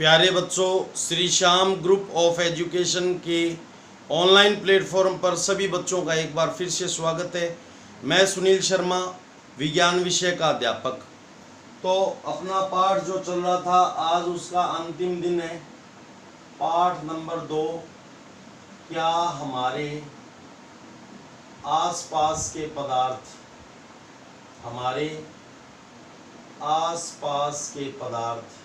प्यारे बच्चों, Shri Shyam group of education के ऑनलाइन प्लेटफॉर्म पर सभी बच्चों का एक बार फिर से स्वागत है। मैं सुनील शर्मा, विज्ञान विषय का अध्यापक। तो अपना पाठ जो चल रहा था, आज उसका अंतिम दिन है। पाठ नंबर 2, क्या हमारे आसपास के पदार्थ, हमारे आसपास के पदार्थ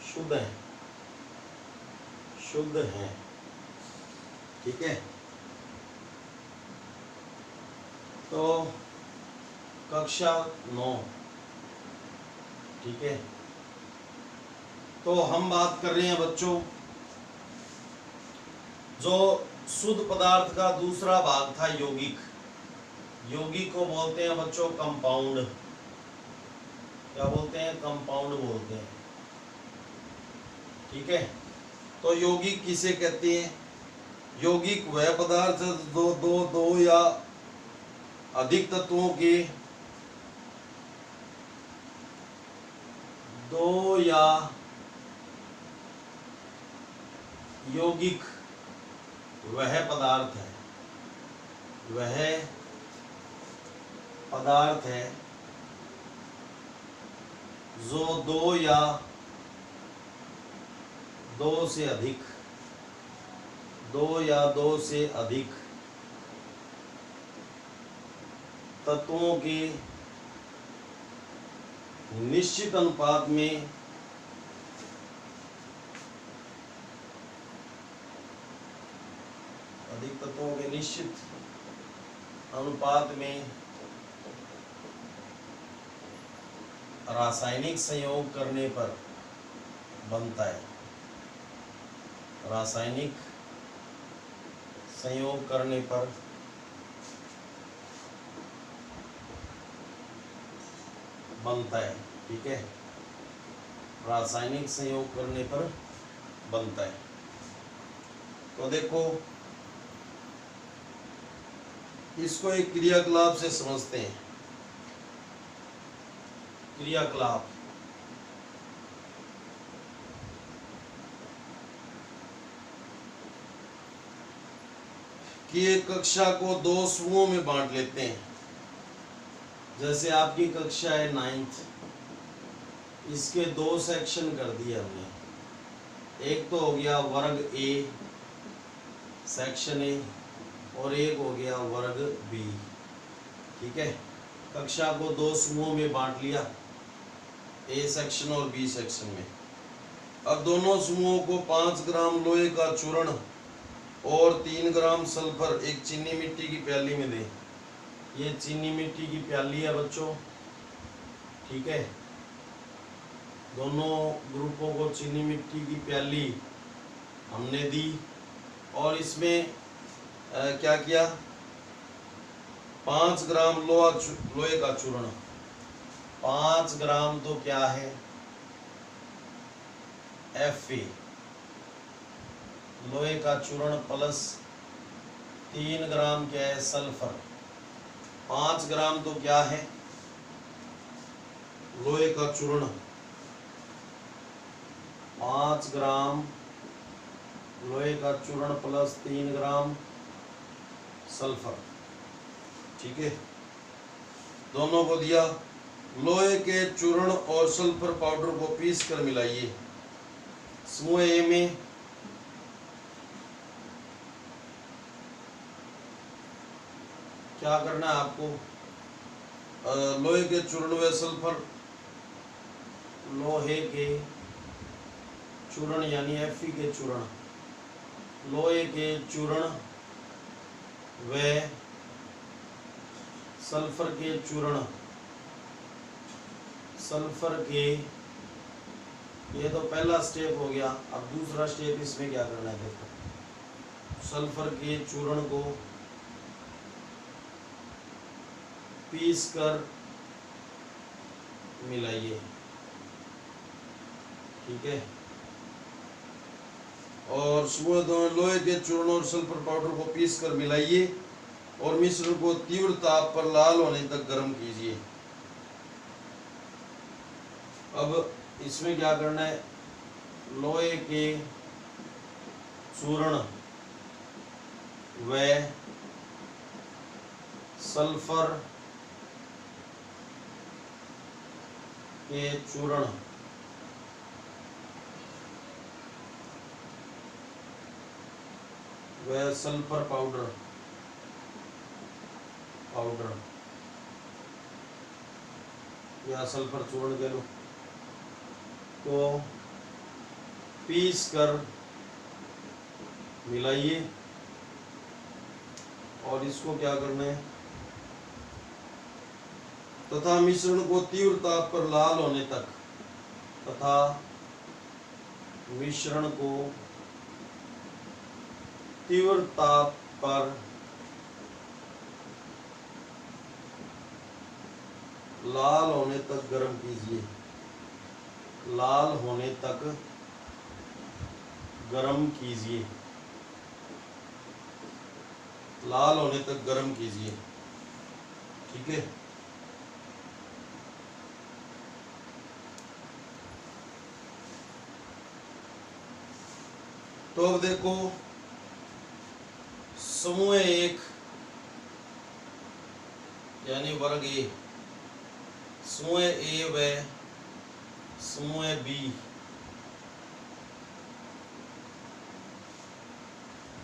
शुद्ध हैं, शुद्ध हैं। ठीक है। तो कक्षा 9, ठीक है। तो हम बात कर रहे हैं बच्चों, जो शुद्ध पदार्थ का दूसरा भाग था यौगिक। यौगिक को बोलते हैं बच्चों कंपाउंड। क्या बोलते हैं? कंपाउंड बोलते हैं। ठीक है। तो यौगिक किसे कहते हैं? यौगिक वह पदार्थ दो या अधिक तत्वों के, दो या यौगिक वह पदार्थ है, वह पदार्थ है जो दो या दो से अधिक तत्वों के निश्चित अनुपात में रासायनिक संयोग करने पर बनता है। रासायनिक संयोग करने पर बनता है। ठीक है। रासायनिक संयोग करने पर बनता है। तो देखो, इसको एक क्रियाकलाप से समझते हैं। क्रियाकलाप, कि एक कक्षा को दो समूहों में बांट लेते हैं। जैसे आपकी कक्षा है 9th, इसके दो सेक्शन कर दिए हमने। एक तो हो गया वर्ग ए, सेक्शन ए, और एक हो गया वर्ग बी। ठीक है। कक्षा को दो समूहों में बांट लिया, ए सेक्शन और बी सेक्शन में। अब दोनों समूहों को 5 ग्राम लोहे का चूर्ण और 3 ग्राम सल्फर एक चीनी मिट्टी की प्याली में दें। ये चीनी मिट्टी की प्याली है बच्चों। ठीक है। दोनों ग्रुपों को चीनी मिट्टी की प्याली हमने दी, और इसमें क्या किया? 5 ग्राम लोहे का चूर्ण। 5 ग्राम तो क्या है? Fe, लोहे का चूर्ण, प्लस 3 ग्राम क्या है? सल्फर। 5 ग्राम तो क्या है? लोहे का चूर्ण। 5 ग्राम लोहे का चूर्ण प्लस 3 ग्राम सल्फर। ठीक है। दोनों को दिया। लोहे के चूर्ण और सल्फर पाउडर को पीस कर मिलाइए। समूह ए में क्या करना है आपको? लोहे के चूर्ण व सल्फर, लोहे के चूर्ण यानी Fe के चूर्ण, लोहे के चूर्ण व सल्फर के चूर्ण, सल्फर के, ये तो पहला स्टेप हो गया। अब दूसरा स्टेप इसमें क्या करना है? देखो, सल्फर के चूर्ण को पीस कर मिलाइए। ठीक है। और लोहे के चूर्ण और सल्फर पाउडर को पीस कर मिलाइए और मिश्रण को तीव्र ताप पर लाल होने तक गर्म कीजिए। अब इसमें क्या करना है, लोहे के चूर्ण व सल्फर के चूर्ण व सल्फर पाउडर या सल्फर चूर्ण कह लो, तो पीस कर मिलाइए और इसको क्या करना है, तथा मिश्रण को तीव्र ताप पर लाल होने तक, तथा मिश्रण को तीव्र ताप पर लाल होने तक गर्म कीजिए, लाल होने तक गर्म कीजिए, लाल होने तक गर्म कीजिए। ठीक है, तो अब देखो समूह 1 यानी वर्ग ए, समूह ए व समूह बी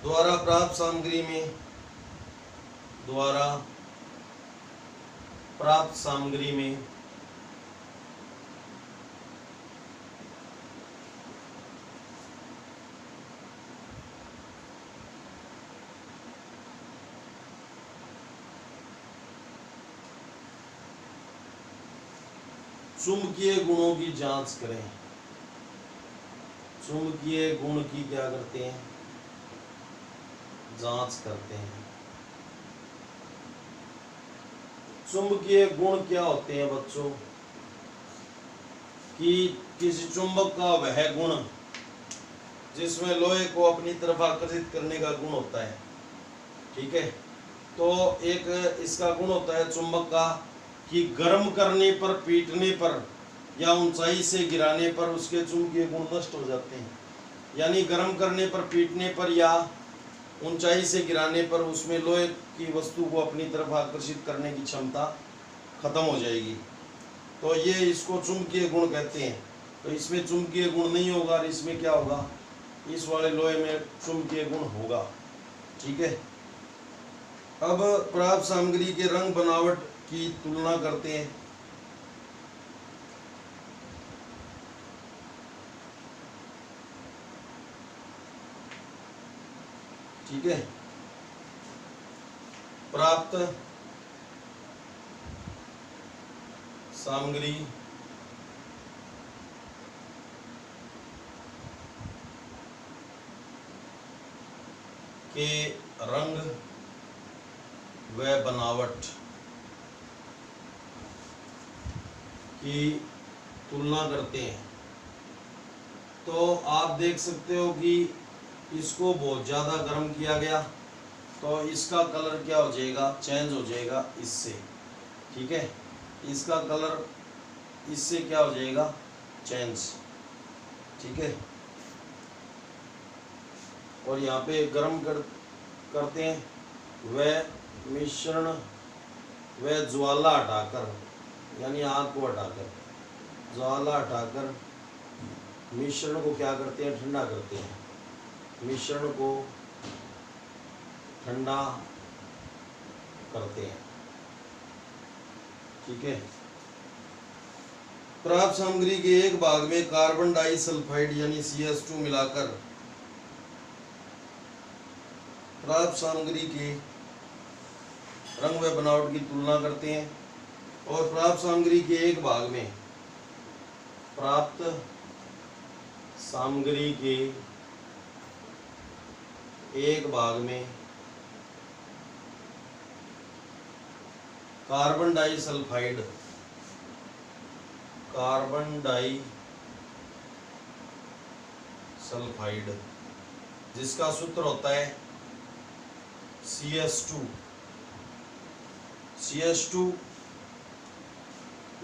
द्वारा प्राप्त सामग्री में, द्वारा प्राप्त सामग्री में चुंबकीय गुणों की जांच करें। चुंबकीय गुण की क्या करते हैं, जांच करते हैं। चुंबकीय गुण क्या होते हैं बच्चों, कि किसी चुंबक का वह गुण जिसमें लोहे को अपनी तरफ आकर्षित करने का गुण होता है। ठीक है, तो एक इसका गुण होता है चुंबक का कि गर्म करने पर, पीटने पर या ऊंचाई से गिराने पर उसके चुंबकीय गुण नष्ट हो जाते हैं। यानी गर्म करने पर, पीटने पर या ऊंचाई से गिराने पर उसमें लोहे की वस्तु को अपनी तरफ आकर्षित करने की क्षमता खत्म हो जाएगी, तो ये इसको चुंबकीय गुण कहते हैं। तो इसमें चुंबकीय गुण नहीं होगा और इसमें क्या होगा, इस वाले लोहे में चुंबकीय गुण होगा। ठीक है, अब प्राप्त सामग्री के रंग बनावट की तुलना करते हैं। ठीक है, प्राप्त सामग्री के रंग व बनावट की तुलना करते हैं। तो आप देख सकते हो कि इसको बहुत ज़्यादा गर्म किया गया तो इसका कलर क्या हो जाएगा, चेंज हो जाएगा इससे। ठीक है, इसका कलर इससे क्या हो जाएगा, चेंज। ठीक है, और यहाँ पे गर्म करते हैं, वह मिश्रण वह ज्वाला हटाकर, यानी आग को हटाकर, ज्वाला हटाकर मिश्रण को क्या करते हैं, ठंडा करते हैं। मिश्रण को ठंडा करते हैं। ठीक है, प्राप्त सामग्री के एक भाग में कार्बन डाइसल्फाइड यानी CH2 मिलाकर प्राप्त सामग्री के रंग व बनावट की तुलना करते हैं। और प्राप्त सामग्री के एक भाग में, प्राप्त सामग्री के एक भाग में कार्बन डाइसल्फाइड, कार्बन डाइसल्फाइड जिसका सूत्र होता है CH2, CH2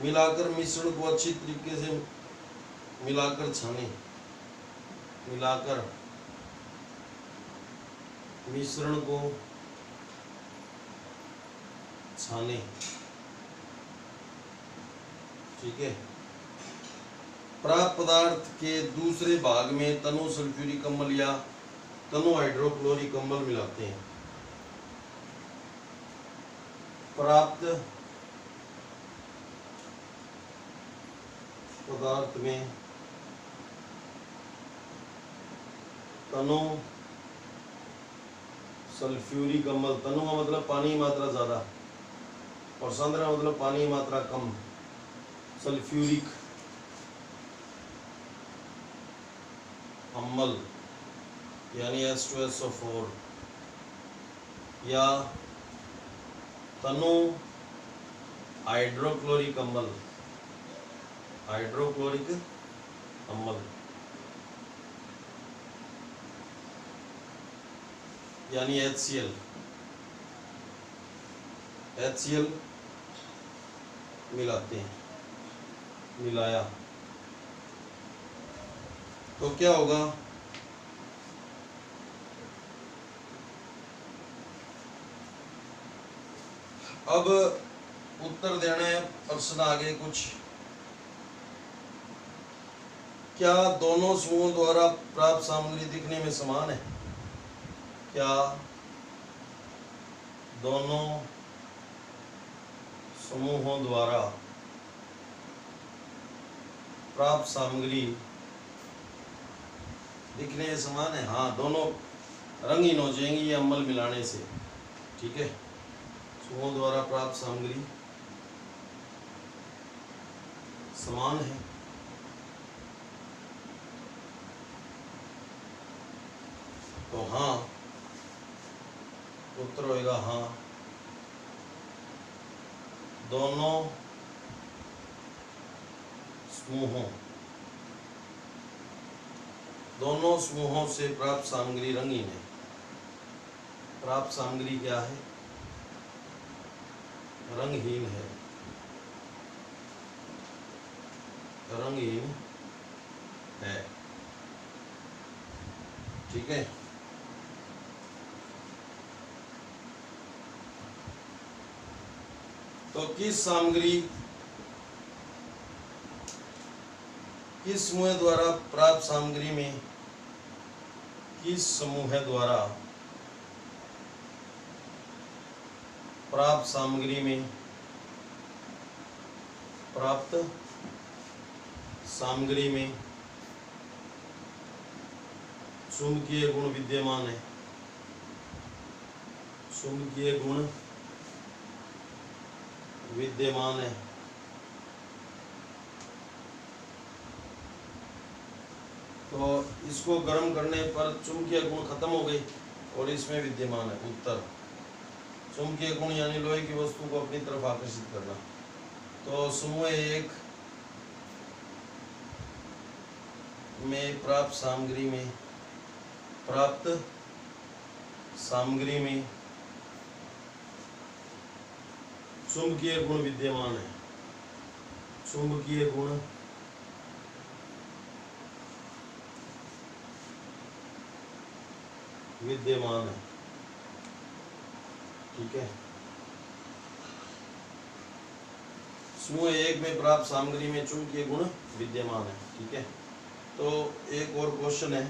मिलाकर मिश्रण को अच्छी तरीके से मिलाकर छाने, मिलाकर मिश्रण को छाने, ठीक है। प्राप्त पदार्थ के दूसरे भाग में तनु सल्फ्यूरिक अम्ल या तनु हाइड्रोक्लोरिक अम्ल मिलाते हैं। प्राप्त पदार्थ में तनु सल्फ्यूरिक अम्ल, तनु का मतलब पानी की मात्रा ज्यादा और सांद्र का मतलब पानी की मात्रा कम, सल्फ्यूरिक अम्ल यानी H2SO4 या तनु हाइड्रोक्लोरिक अम्ल, हाइड्रोक्लोरिक अम्ल यानी HCl, HCl मिलाते हैं, मिलाया तो क्या होगा, अब उत्तर देना है। प्रश्न आगे कुछ, क्या दोनों समूहों द्वारा प्राप्त सामग्री दिखने में समान है? क्या दोनों समूहों द्वारा प्राप्त सामग्री दिखने में समान है? हाँ, दोनों रंगीन हो जाएंगी ये अम्ल मिलाने से, ठीक है। समूहों द्वारा प्राप्त सामग्री समान है। तो हाँ, उत्तर होएगा हाँ, दोनों समूहों से प्राप्त सामग्री रंगीन है। प्राप्त सामग्री क्या है? रंगहीन है, रंगहीन है, ठीक है। तो किस सामग्री, किस समूह द्वारा प्राप्त सामग्री में, किस समूह द्वारा प्राप्त सामग्री में, प्राप्त सामग्री में चुंबकीय गुण विद्यमान है? चुंबकीय गुण विद्यमान है। तो इसको गर्म करने पर चुंबकीय गुण खत्म हो गई और इसमें विद्यमान है। उत्तर चुंबकीय गुण यानी लोहे की वस्तु को अपनी तरफ आकर्षित करना। तो समूह एक में प्राप्त सामग्री में, प्राप्त सामग्री में चुंबकीय गुण विद्यमान है। चुंबकीय गुण विद्यमान है, ठीक है। समूह एक में प्राप्त सामग्री में चुंबकीय गुण विद्यमान है, ठीक है। तो एक और क्वेश्चन है,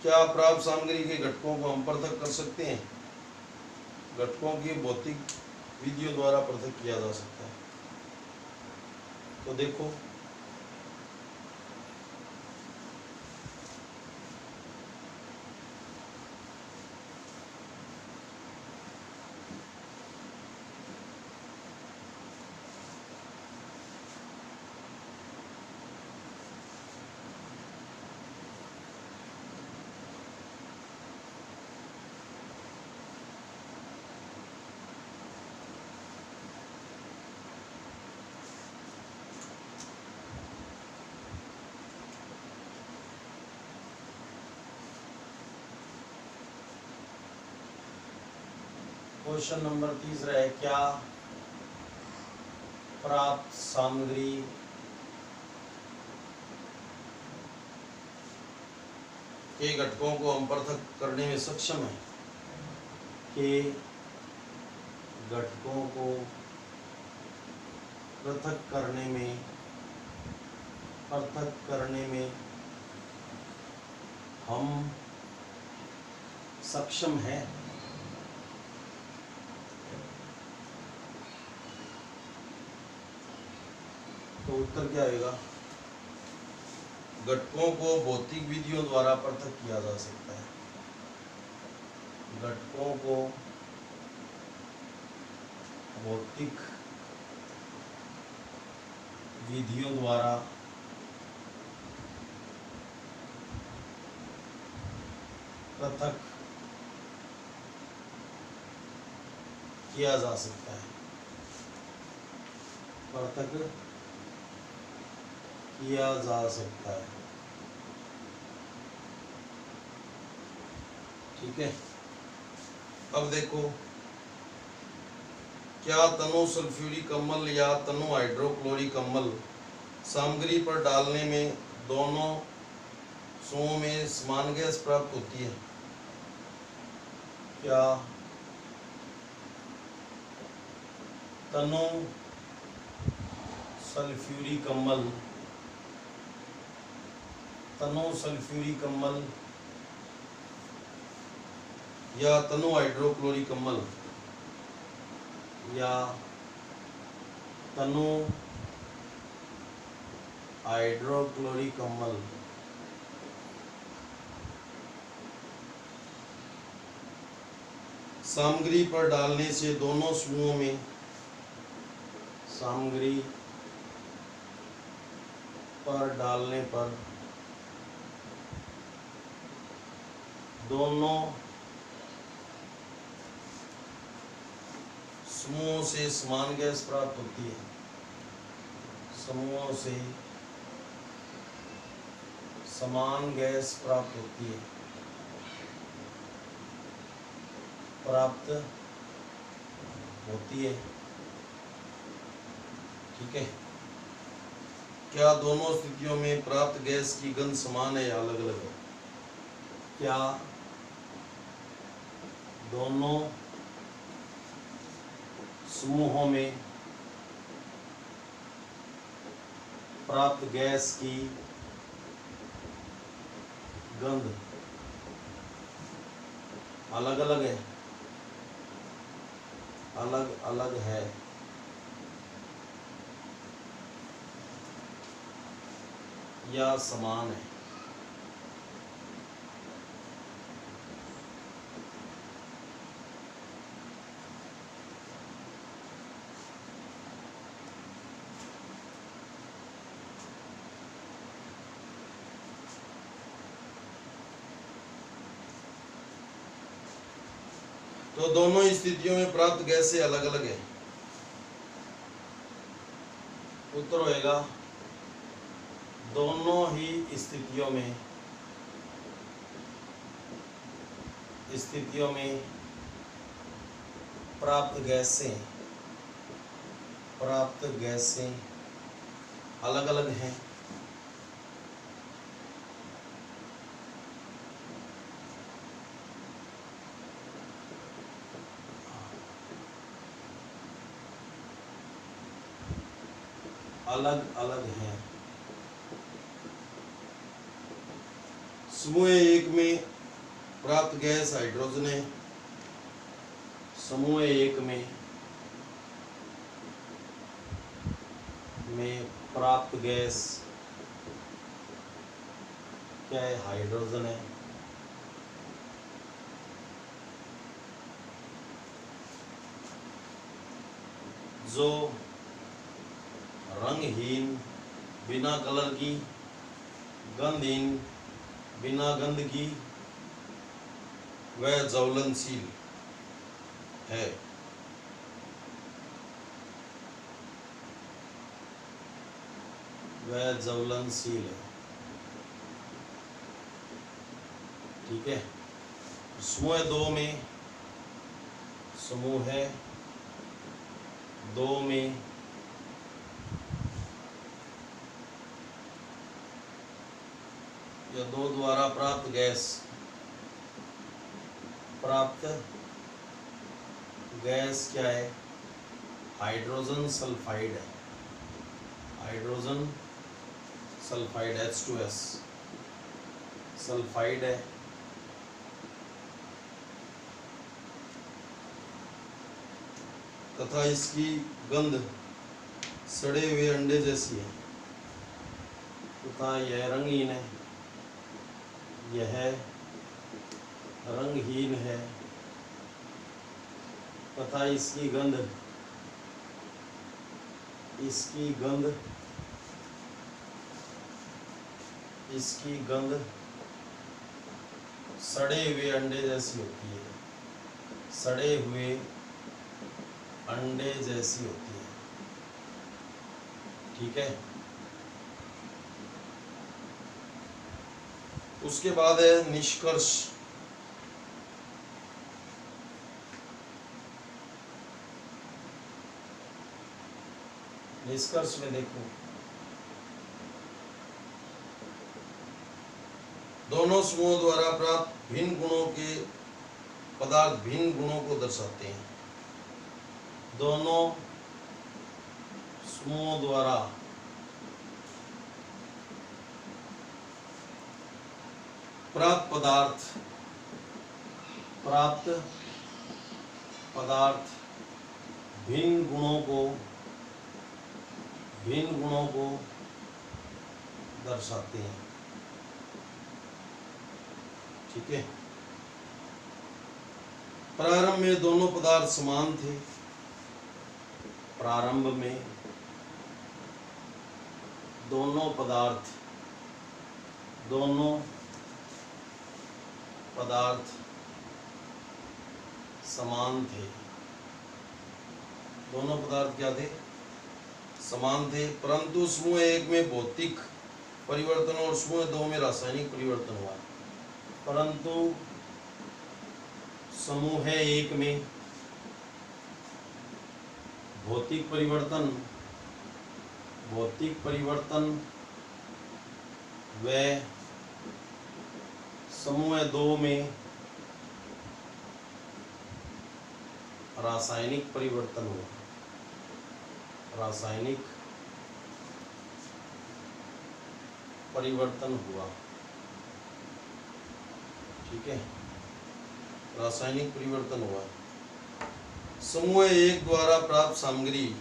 क्या प्राप्त सामग्री के घटकों को हम पृथक कर सकते हैं? घटकों की भौतिक विधियों द्वारा पृथक किया जा सकता है। तो देखो, क्वेश्चन नंबर 3 है, क्या प्राप्त सामग्री के घटकों को हम पृथक करने में सक्षम हैं, के घटकों को पृथक करने में हम सक्षम हैं। तो उत्तर क्या आएगा? घटकों को भौतिक विधियों द्वारा पृथक किया जा सकता है। घटकों को भौतिक विधियों द्वारा पृथक किया जा सकता है। पृथक किया जा सकता है। ठीक है। अब देखो, क्या तनु सल्फ्यूरिक अम्ल या तनु हाइड्रोक्लोरिक अम्ल सामग्री पर डालने में दोनों समूहों में समान गैस प्राप्त होती है? क्या तनु सल्फ्यूरिक अम्ल या तनु हाइड्रोक्लोरिक अम्ल या तनु हाइड्रोक्लोरिक अम्ल सामग्री पर डालने से दोनों समूहों में सामग्री पर डालने पर दोनों समूहों से समान गैस प्राप्त होती है। समूहों से समान गैस प्राप्त होती है, प्राप्त होती है। ठीक है। क्या दोनों स्थितियों में प्राप्त गैस की गंध समान है या अलग अलग है? क्या दोनों समूहों में प्राप्त गैस की गंध अलग अलग है? अलग अलग है। या समान है? तो दोनों स्थितियों में प्राप्त गैसें अलग अलग है। उत्तर होएगा दोनों ही स्थितियों में प्राप्त गैसें अलग अलग हैं। अलग अलग हैं। समूह एक में प्राप्त गैस हाइड्रोजन है। समूह एक में प्राप्त गैस क्या है? हाइड्रोजन है। जो रंगहीन बिना कलर की, गंधहीन बिना गंध की, वह ज्वलनशील है। वह ज्वलनशील है। ठीक है। समूह दो में या दो द्वारा प्राप्त गैस, प्राप्त गैस क्या है? हाइड्रोजन सल्फाइड है, हाइड्रोजन सल्फाइड H2S सल्फाइड है। तथा इसकी गंध सड़े हुए अंडे जैसी है, तथा यह रंगहीन है, यह रंगहीन है, तथा इसकी गंध सड़े हुए अंडे जैसी होती है, सड़े हुए अंडे जैसी होती है। ठीक है। उसके बाद है निष्कर्ष। निष्कर्ष में देखो, दोनों समूहों द्वारा प्राप्त भिन्न गुणों के पदार्थ भिन्न गुणों को दर्शाते हैं। दोनों समूहों द्वारा प्राप्त पदार्थ भिन्न गुणों को दर्शाते हैं। ठीक है। प्रारंभ में दोनों पदार्थ समान थे, प्रारंभ में दोनों पदार्थ समान थे। दोनों पदार्थ क्या थे? समान थे। परंतु समूह एक में भौतिक परिवर्तन और समूह दो में रासायनिक परिवर्तन हुआ। परंतु समूह एक में भौतिक परिवर्तन व समूह दो में रासायनिक परिवर्तन हुआ। रासायनिक परिवर्तन हुआ। ठीक है। रासायनिक परिवर्तन हुआ। समूह एक द्वारा प्राप्त सामग्री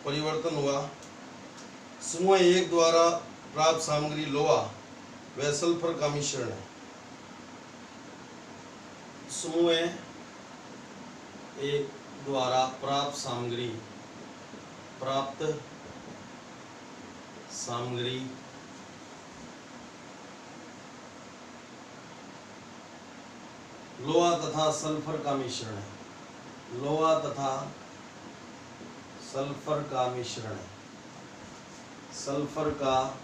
परिवर्तन हुआ। समूह एक द्वारा प्राप्त सामग्री लोहा व सल्फर का मिश्रण है। समूह एक द्वारा प्राप्त सामग्री लोहा तथा सल्फर का मिश्रण है। लोहा तथा सल्फर का मिश्रण है। सल्फर का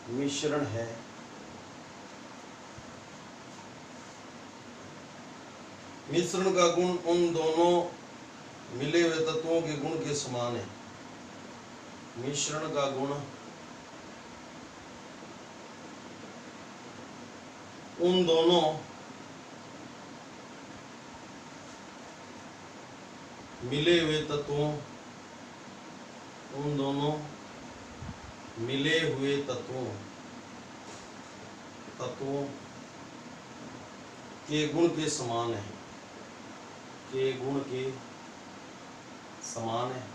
मिश्रण है। मिश्रण का गुण उन दोनों मिले हुए तत्वों के गुण के समान है। मिश्रण का गुण उन दोनों मिले हुए तत्वों के गुण के समान है।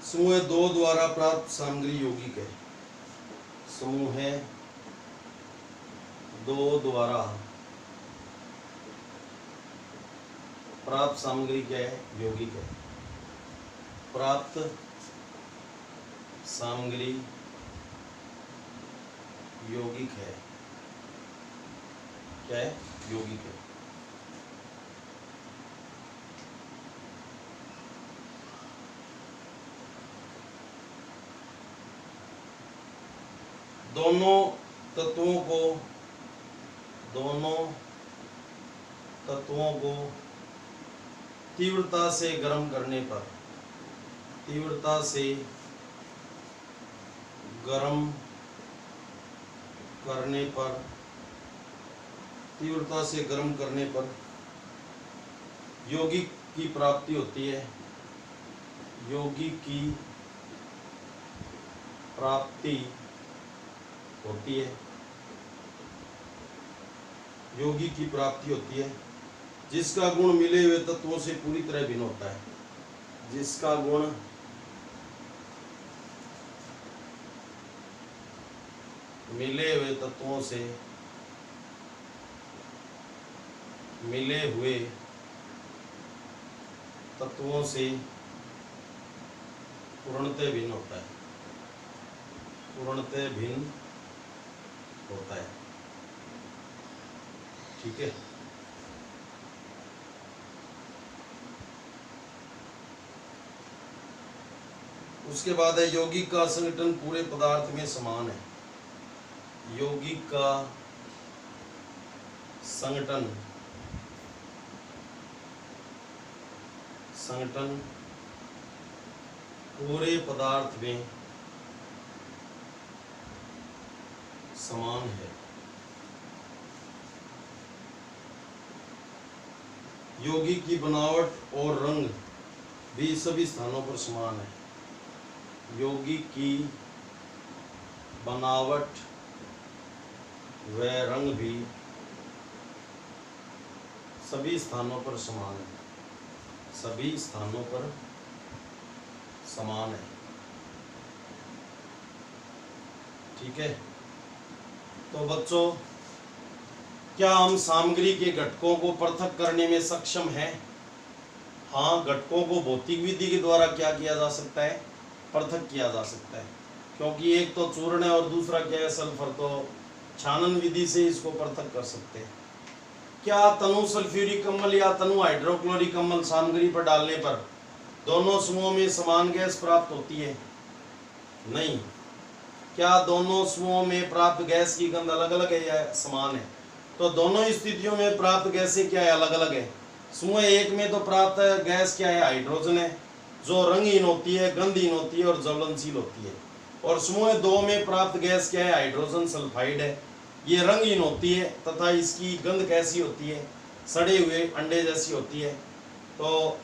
समूह दो द्वारा प्राप्त सामग्री यौगिक है। समूह दो द्वारा प्राप्त सामग्री क्या है? यौगिक है। प्राप्त सामग्री यौगिक है। क्या है? यौगिक है। दोनों तत्वों को दोनों तत्वों को तीव्रता से गर्म करने पर, तीव्रता से गर्म करने पर, तीव्रता से गर्म करने पर यौगिक की प्राप्ति होती है, यौगिक की प्राप्ति होती है, यौगिक की प्राप्ति होती है, जिसका गुण मिले हुए तत्वों से पूरी तरह भिन्न होता है, जिसका गुण मिले हुए तत्वों से, मिले हुए तत्वों से पूर्णतः भिन्न होता है, पूर्णतः भिन्न होता है। ठीक है, उसके बाद है यौगिक का संगठन पूरे पदार्थ में समान है, यौगिक का संगठन, संगठन पूरे पदार्थ में समान है, यौगिक की बनावट और रंग भी सभी स्थानों पर समान है, यौगिक की बनावट व रंग भी सभी स्थानों पर समान है, सभी स्थानों पर समान है। ठीक है, तो बच्चों क्या हम सामग्री के घटकों को पृथक करने में सक्षम हैं? हाँ, घटकों को भौतिक विधि के द्वारा क्या किया जा सकता है? पृथक किया जा सकता है, क्योंकि एक तो चूर्ण है और दूसरा क्या है? सल्फर। तो छानन विधि से इसको पृथक कर सकते हैं। क्या तनु सल्फ्यूरिक अम्ल या तनु हाइड्रोक्लोरिक अम्ल सामग्री पर डालने पर दोनों समूहों में समान गैस प्राप्त होती है? नहीं। क्या दोनों समूहों में प्राप्त गैस की गंध अलग अलग है या समान है? तो दोनों स्थितियों में प्राप्त गैसें क्या है? अलग अलग है। समूह एक में तो प्राप्त गैस क्या है? हाइड्रोजन है, जो रंगहीन होती है, गंधहीन होती है और ज्वलनशील होती है। और समूह दो में प्राप्त गैस क्या है? हाइड्रोजन सल्फाइड है, ये रंगहीन होती है तथा इसकी गंध कैसी होती है? सड़े हुए अंडे जैसी होती है। तो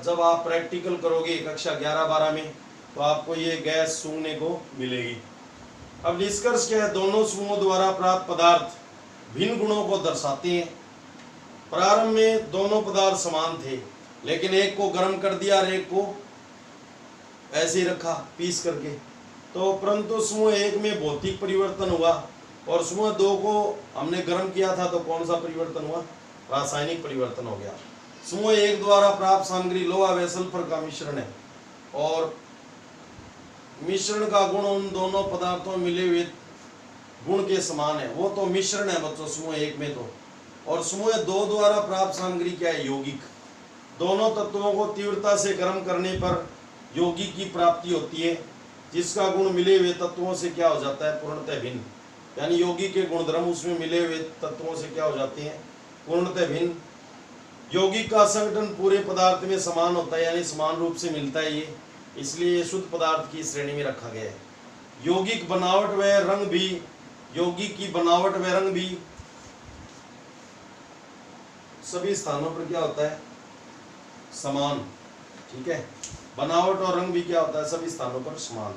जब आप प्रैक्टिकल करोगे कक्षा 11-12 में तो आपको ये गैस सूंघने को मिलेगी। अब निष्कर्ष क्या है? दोनों समूहों द्वारा प्राप्त पदार्थ भिन्न गुणों को दर्शाते हैं। प्रारंभ में दोनों पदार्थ समान थे, लेकिन एक को गर्म कर दिया और एक को ऐसे ही रखा पीस करके, तो परंतु समूह एक में भौतिक परिवर्तन हुआ और समूह दो को हमने गर्म किया था, तो कौन सा परिवर्तन हुआ? रासायनिक परिवर्तन हो गया। समूह एक द्वारा प्राप्त सामग्री लोहा व सल्फर का मिश्रण है और मिश्रण का गुण उन दोनों पदार्थों में मिले हुए गुण के समान है। वो तो मिश्रण है बच्चों समूह एक में तो। और समूह दो द्वारा प्राप्त सामग्री क्या है? यौगिक। दोनों तत्वों को तीव्रता से गर्म करने पर यौगिक की प्राप्ति होती है, जिसका गुण मिले हुए तत्वों से क्या हो जाता है? पूर्णतः भिन्न। यानी यौगिक के गुणधर्म उसमें मिले हुए तत्वों से क्या हो जाते हैं? पूर्णतः भिन्न। यौगिक का संगठन पूरे पदार्थ में समान होता है, यानी समान रूप से मिलता है ये, इसलिए ये शुद्ध पदार्थ की श्रेणी में रखा गया है। यौगिक बनावट व रंग भी, यौगिक की बनावट व रंग भी सभी स्थानों पर क्या होता है? समान। ठीक है, बनावट और रंग भी क्या होता है? सभी स्थानों पर समान।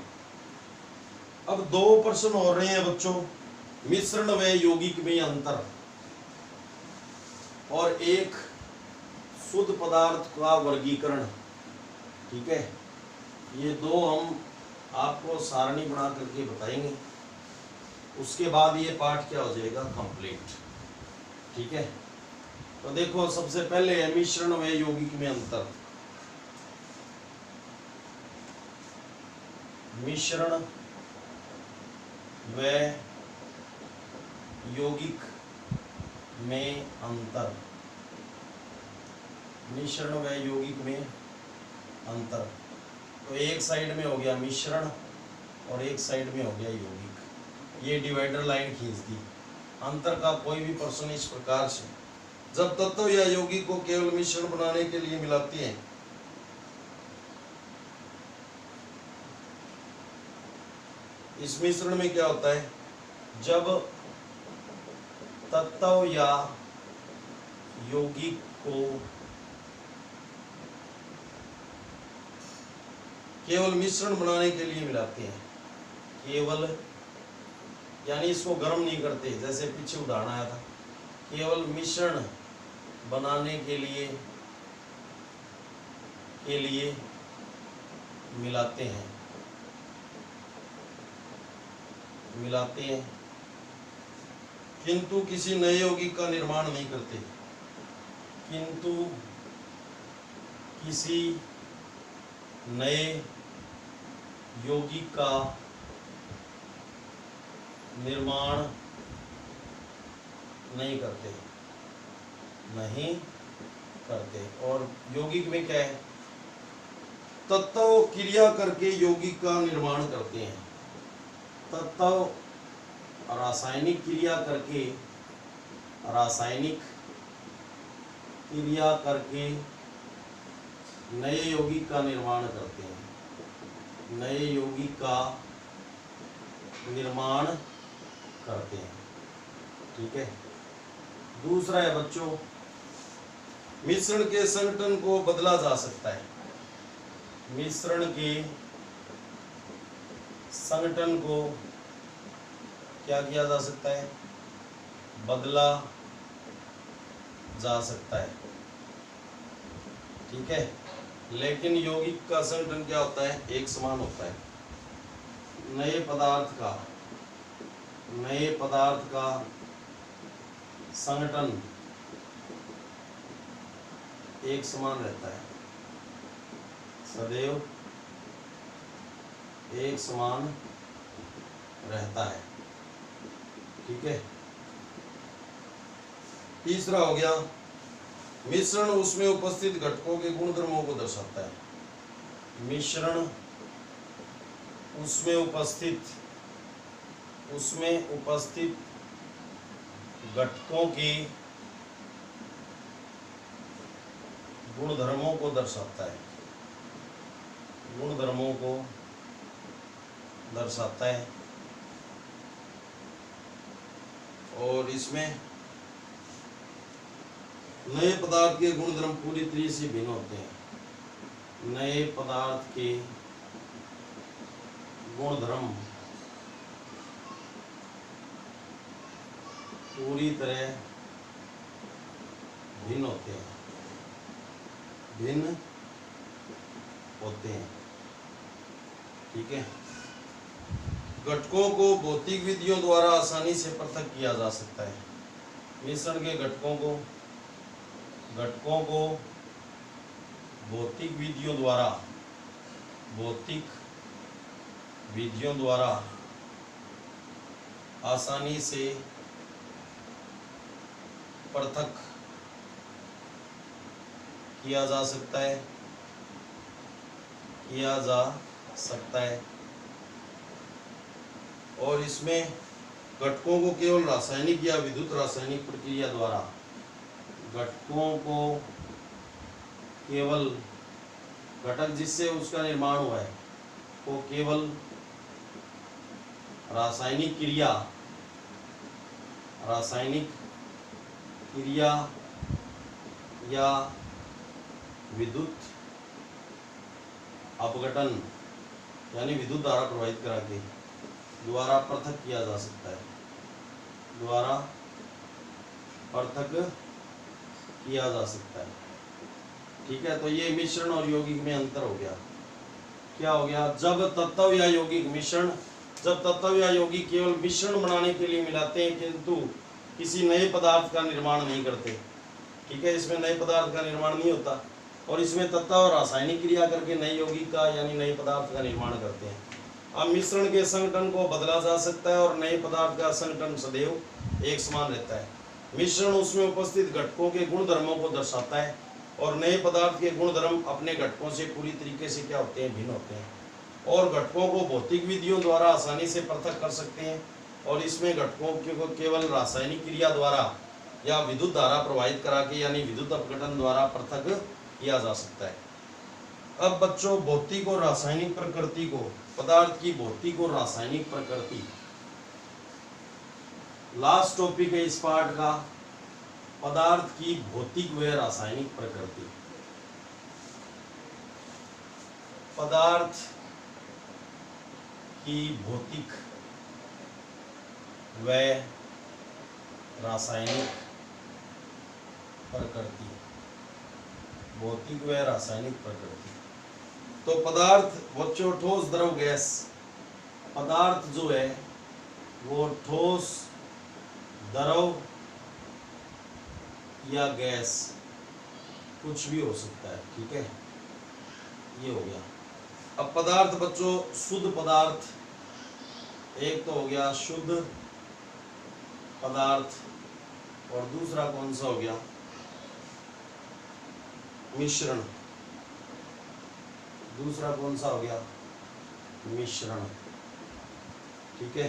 अब दो प्रश्न हो रहे हैं बच्चों, मिश्रण व यौगिक में अंतर और एक शुद्ध पदार्थ का वर्गीकरण। ठीक है, ये दो हम आपको सारणी बना करके बताएंगे, उसके बाद ये पाठ क्या हो जाएगा? कंप्लीट। ठीक है, तो देखो सबसे पहले है मिश्रण व यौगिक में अंतर। मिश्रण व यौगिक में अंतर, मिश्रण व यौगिक में अंतर। तो एक साइड में हो गया मिश्रण और एक साइड में हो गया यौगिक। ये डिवाइडर लाइन खींच दी। अंतर का कोई भी प्रश्न इस प्रकार से, जब तत्व या यौगिक को केवल मिश्रण बनाने के लिए मिलाते हैं, इस मिश्रण में क्या होता है, जब तत्व या यौगिक को केवल मिश्रण बनाने के लिए मिलाते हैं, केवल यानी इसको गर्म नहीं करते, जैसे पीछे उदाहरण आया था, केवल मिश्रण बनाने के लिए मिलाते हैं, किंतु किसी नए यौगिक का निर्माण नहीं करते, किंतु किसी नए यौगिक का निर्माण नहीं करते, और यौगिक में क्या है, तत्व क्रिया करके यौगिक का निर्माण करते हैं, तत्व रासायनिक क्रिया करके नए यौगिक का निर्माण करते हैं, ठीक है। दूसरा है बच्चों, मिश्रण के संगठन को बदला जा सकता है, मिश्रण के संगठन को क्या किया जा सकता है, बदला जा सकता है, ठीक है। लेकिन यौगिक का संगठन क्या होता है, एक समान होता है, नए पदार्थ का संगठन एक समान रहता है, सदैव एक समान रहता है, ठीक है। तीसरा हो गया, मिश्रण उसमें उपस्थित घटकों के गुणधर्मों को दर्शाता है, मिश्रण उसमें उपस्थित घटकों के गुणधर्मों को दर्शाता है, और इसमें नए पदार्थ के गुणधर्म पूरी तरह से भिन्न होते हैं, नए पदार्थ के गुणधर्म पूरी तरह भिन्न होते हैं, ठीक है। घटकों को भौतिक विधियों द्वारा आसानी से पृथक किया जा सकता है, मिश्रण के घटकों को भौतिक विधियों द्वारा आसानी से पृथक किया जा सकता है, और इसमें घटकों को केवल रासायनिक या विद्युत रासायनिक प्रक्रिया द्वारा, घटक जिससे उसका निर्माण हुआ है वो केवल रासायनिक क्रिया या विद्युत अपघटन यानी विद्युत धारा प्रवाहित करा के द्वारा पृथक किया जा सकता है, ठीक है। तो ये मिश्रण और यौगिक में अंतर हो गया। क्या हो गया, जब तत्व या यौगिक केवल मिश्रण बनाने के लिए मिलाते हैं किंतु किसी नए पदार्थ का निर्माण नहीं करते, ठीक है। इसमें नए पदार्थ का निर्माण नहीं होता, और इसमें तत्व और रासायनिक क्रिया करके नए यौगिक का यानी नए पदार्थ का निर्माण करते हैं। अब मिश्रण के संगठन को बदला जा सकता है और नए पदार्थ का संगठन सदैव एक समान रहता है। मिश्रण उसमें उपस्थित घटकों के गुणधर्मों को दर्शाता है, और नए पदार्थ के गुणधर्म अपने घटकों से पूरी तरीके से क्या होते हैं, भिन्न होते हैं, और घटकों को भौतिक विधियों द्वारा आसानी से पृथक कर सकते हैं, और इसमें घटकों को केवल रासायनिक क्रिया द्वारा या विद्युत धारा प्रवाहित करा के यानी विद्युत अपघटन द्वारा पृथक किया जा सकता है। अब बच्चों भौतिक और रासायनिक प्रकृति को, पदार्थ की भौतिक और रासायनिक प्रकृति, लास्ट टॉपिक है इस पार्ट का, पदार्थ की भौतिक व रासायनिक प्रकृति। पदार्थ की भौतिक व रासायनिक प्रकृति, भौतिक व रासायनिक प्रकृति। तो पदार्थ बच्चों ठोस द्रव गैस, पदार्थ जो है वो ठोस द्रव या गैस कुछ भी हो सकता है, ठीक है, ये हो गया। अब पदार्थ बच्चों शुद्ध पदार्थ, एक तो हो गया शुद्ध पदार्थ और दूसरा कौन सा हो गया, मिश्रण। दूसरा कौन सा हो गया, मिश्रण, ठीक है।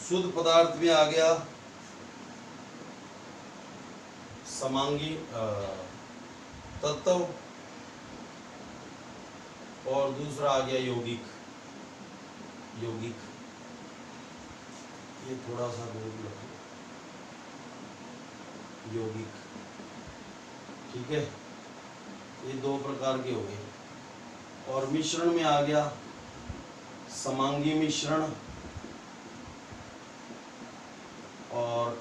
शुद्ध पदार्थ में आ गया समांगी तत्व और दूसरा आ गया यौगिक। यौगिक ये थोड़ा सा दूर रखो, यौगिक, ठीक है, ये दो प्रकार के हो गए। और मिश्रण में आ गया समांगी मिश्रण और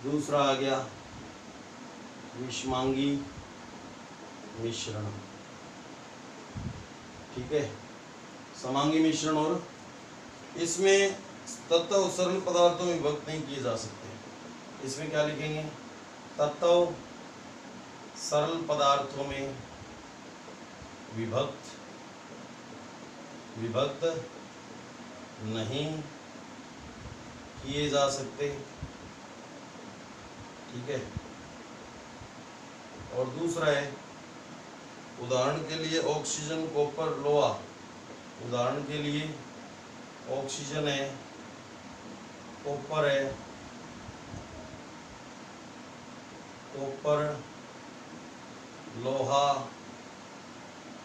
दूसरा आ गया विषमांगी मिश्रण, ठीक है। समांगी मिश्रण, और इसमें तत्व सरल पदार्थों में विभक्त नहीं किए जा सकते। इसमें क्या लिखेंगे, तत्व सरल पदार्थों में विभक्त नहीं किए जा सकते, ठीक है। और दूसरा है, उदाहरण के लिए ऑक्सीजन, कॉपर, लोहा। उदाहरण के लिए ऑक्सीजन है, कॉपर है, कॉपर, लोहा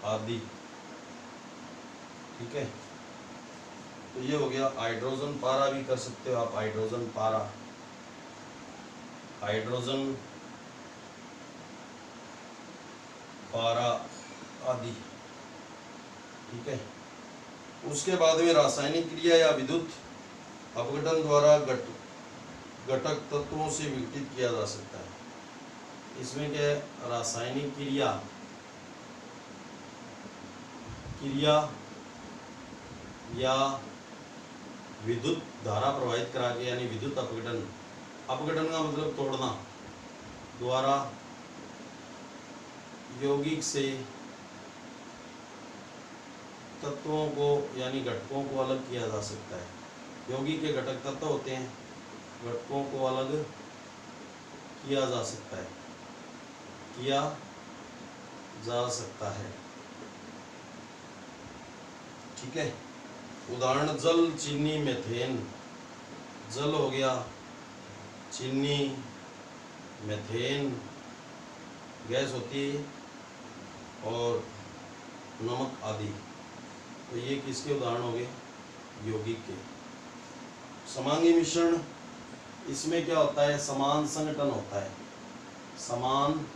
आदि, ठीक है। तो ये हो गया। हाइड्रोजन पारा भी कर सकते हो आप, हाइड्रोजन पारा, हाइड्रोजन पारा आदि, ठीक है। उसके बाद में रासायनिक क्रिया या विद्युत अपघटन द्वारा घटक तत्वों से विघटित किया जा सकता है। इसमें क्या है, रासायनिक क्रिया या विद्युत धारा प्रवाहित करा के यानी विद्युत अपघटन, अपघटन का मतलब तोड़ना, द्वारा यौगिक से तत्वों को यानी घटकों को अलग किया जा सकता है। यौगिक के घटक तत्व होते हैं, घटकों को अलग किया जा सकता है, किया जा सकता है, ठीक है। उदाहरण जल, चीनी, मेथेन। जल हो गया, चीनी, मेथेन गैस होती है, और नमक आदि। तो ये किसके उदाहरण हो गए, यौगिक के। समांगी मिश्रण, इसमें क्या होता है, समान संघटन होता है, समान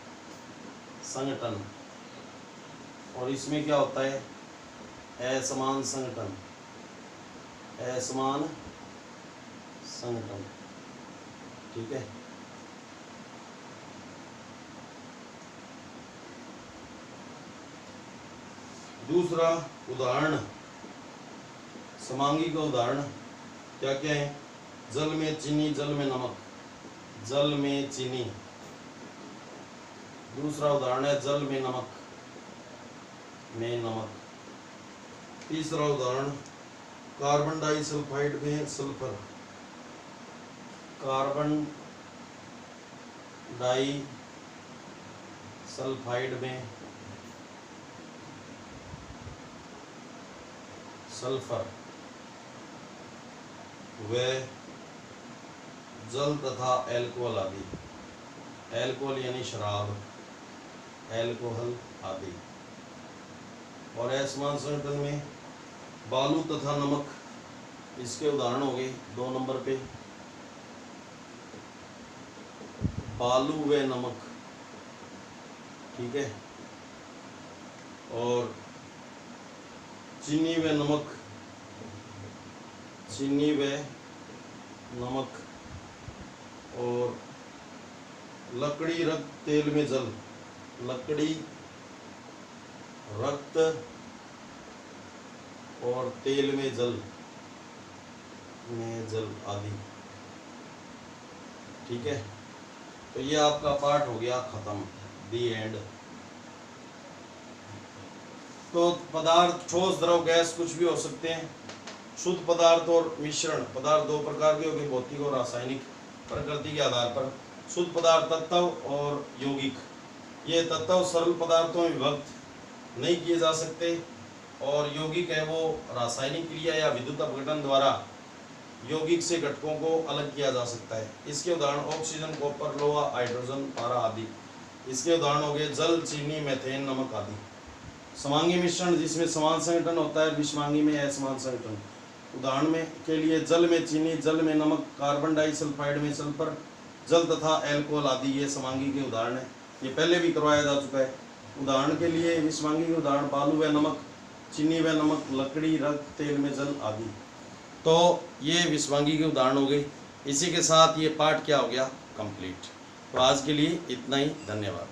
संघटन। और इसमें क्या होता है, असमान संघटन, असमान संघटन, ठीक है। दूसरा उदाहरण, समांगी का उदाहरण क्या क्या है, जल में चीनी, जल में नमक, जल में चीनी। दूसरा उदाहरण है जल में नमक, में नमक। तीसरा उदाहरण, कार्बन डाइसल्फाइड में सल्फर, कार्बन डाइसल्फाइड में सल्फर, व जल तथा एल्कोहल आदि। एल्कोहल यानी शराब, एल्कोहल आदि। और असमान संगठन में बालू तथा नमक, इसके उदाहरण हो गए 2 नंबर पे बालू व नमक, ठीक है। और चीनी व नमक, चीनी व नमक। और लकड़ी रक्त तेल में जल, लकड़ी रक्त और तेल में जल आदि, ठीक है। तो ये आपका पार्ट हो गया खत्म, दी एंड। तो पदार्थ ठोस, द्रव, गैस कुछ भी हो सकते हैं। शुद्ध पदार्थ और मिश्रण पदार्थ 2 प्रकार के हो गए, भौतिक और रासायनिक प्रकृति के आधार पर। शुद्ध पदार्थ तत्व और यौगिक। ये तत्व सरल पदार्थों में विभक्त नहीं किए जा सकते, और यौगिक है वो रासायनिक क्रिया या विद्युत अपघटन द्वारा यौगिक से घटकों को अलग किया जा सकता है। इसके उदाहरण ऑक्सीजन, कॉपर, लोहा, हाइड्रोजन, पारा आदि। इसके उदाहरण हो गए जल, चीनी, मीथेन, नमक आदि। समांगी मिश्रण जिसमें समान संगठन होता है, विषमांगी में असमान संगठन। उदाहरण में के लिए जल में चीनी, जल में नमक, कार्बन डाइसल्फाइड में सल्फर, जल तथा एल्कोहल आदि। ये समांगी के उदाहरण है, ये पहले भी करवाया जा चुका है। उदाहरण के लिए विषमांगी के उदाहरण बालू व नमक, चीनी व नमक, लकड़ी, रक्त, तेल में जल आदि। तो ये विषमांगी के उदाहरण हो गए। इसी के साथ ये पार्ट क्या हो गया, कंप्लीट। तो आज के लिए इतना ही, धन्यवाद।